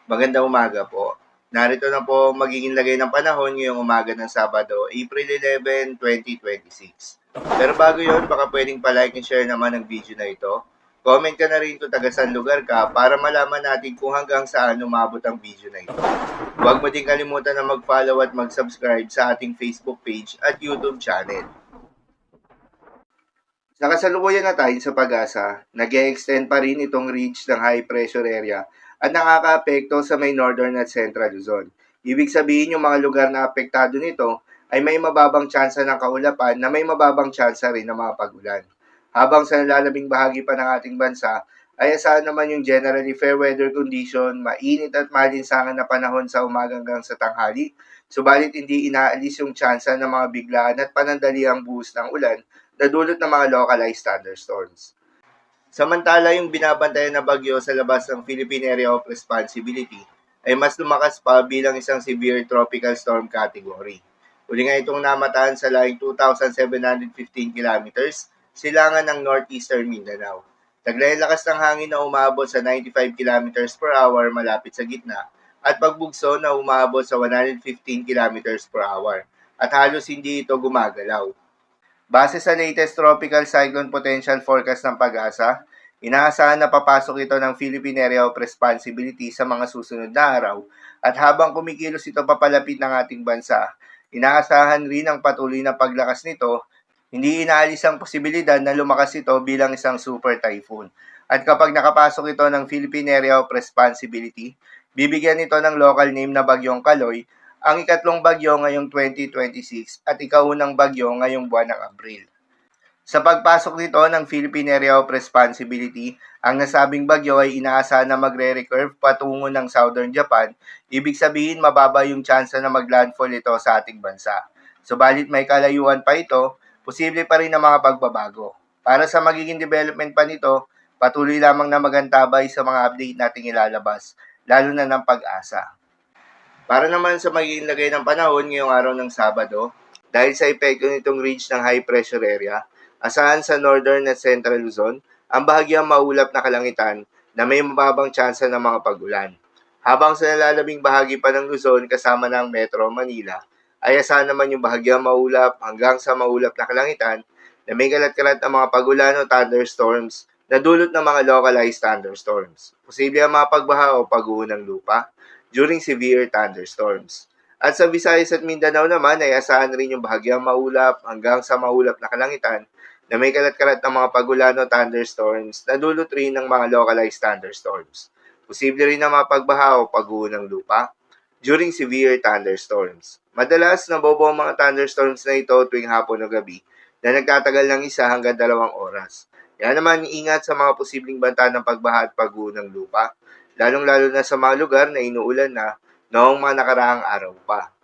Magandang umaga po. Narito na po ang magiging lagay ng panahon ngayong umaga ng Sabado, April 11, 2026. Pero bago yon, baka pwedeng pa-like and share naman ang video na ito. Comment ka na rin kung taga saan lugar ka para malaman natin kung hanggang saan umabot ang video na ito. Huwag mo din kalimutan na mag-follow at mag-subscribe sa ating Facebook page at YouTube channel. Sa kasalukuyan na tayo sa pag-asa, nag-e-extend pa rin itong ridge ng high pressure area at nakakaapekto sa may northern at central Luzon. Ibig sabihin yung mga lugar na apektado nito ay may mababang tsansa ng kaulapan na may mababang tsansa rin ng mga pag-ulan. Habang sa nalalabing bahagi pa ng ating bansa, ay asahan naman yung generally fair weather condition, mainit at malinsangan na panahon sa umaga hanggang sa tanghali, subalit hindi inaalis yung tsansa ng mga biglaan at panandaliang buhos ng ulan na dulot ng mga localized thunderstorms. Samantala, yung binabantayan na bagyo sa labas ng Philippine Area of Responsibility ay mas lumakas pa bilang isang severe tropical storm category. Uli nga itong namataan sa laing 2,715 kilometers, silangan ng northeastern Mindanao. Taglay lakas ng hangin na umabot sa 95 kilometers per hour malapit sa gitna at pagbugso na umabot sa 115 kilometers per hour at halos hindi ito gumagalaw. Base sa latest Tropical Cyclone Potential Forecast ng Pag-asa, inaasahan na papasok ito ng Philippine Area of Responsibility sa mga susunod na araw at habang kumikilos ito papalapit ng ating bansa, inaasahan rin ang patuloy na paglakas nito, hindi inaalis ang posibilidad na lumakas ito bilang isang super typhoon. At kapag nakapasok ito ng Philippine Area of Responsibility, bibigyan ito ng local name na Bagyong Kaloy, ang ikatlong bagyo ngayong 2026 at ikaunang bagyo ngayong buwan ng Abril. Sa pagpasok nito ng Philippine Area of Responsibility, ang nasabing bagyo ay inaasahan na magre-recurve patungo ng Southern Japan, ibig sabihin mababa yung tsansa na maglandfall ito sa ating bansa. Subalit may kalayuan pa ito, posible pa rin ang mga pagbabago. Para sa magiging development pa nito, patuloy lamang na magantabay sa mga update nating ilalabas, lalo na ng Pag-asa. Para naman sa magiging lagay ng panahon ngayong araw ng Sabado, dahil sa epekto nitong ridge ng high pressure area, asahan sa northern at central Luzon, ang bahagyang maulap na kalangitan na may mababang tsansa ng mga pag-ulan. Habang sa nalalabing bahagi pa ng Luzon kasama ng Metro Manila, ay asahan naman yung bahagyang maulap hanggang sa maulap na kalangitan na may kalat-kalat ng mga pag-ulan o thunderstorms na dulot ng mga localized thunderstorms. Posible ang mga pagbaha o pag-uho ng lupa during severe thunderstorms. At sa Visayas at Mindanao naman ay asahan rin yung bahagyang maulap hanggang sa maulap na kalangitan na may kalat-kalat ng mga pag-ulan o thunderstorms na dulot rin ng mga localized thunderstorms. Posible rin ang mga pagbaha o pag-uho ng lupa during severe thunderstorms. Madalas nabobo ang mga thunderstorms na ito tuwing hapon o gabi na nagtatagal ng 1 hanggang 2 oras. Yan naman, ingat sa mga posibleng banta ng pagbaha at pag-uho ng lupa, lalong-lalo na sa mga lugar na inuulan na noong mga nakaraang araw pa.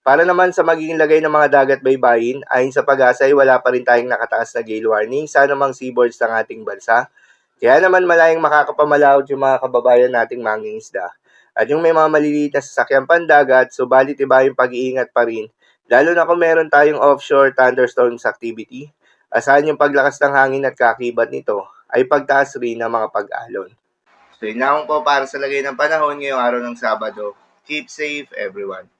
Para naman sa magiging lagay ng mga dagat baybayin, ayon sa Pag-asa ay wala pa rin tayong nakataas na gale warning sa anumang seaboards ng ating bansa. Kaya naman malayang makakapamalaot yung mga kababayan nating mangingisda. At yung may mga maliliit na sasakyan pandagat, subalit iba yung pag-iingat pa rin, lalo na kung meron tayong offshore thunderstorms activity, asahan yung paglakas ng hangin at kakibat nito ay pagtaas rin ng mga pag-alon. So yun lang po para sa lagay ng panahon ngayong araw ng Sabado. Keep safe everyone.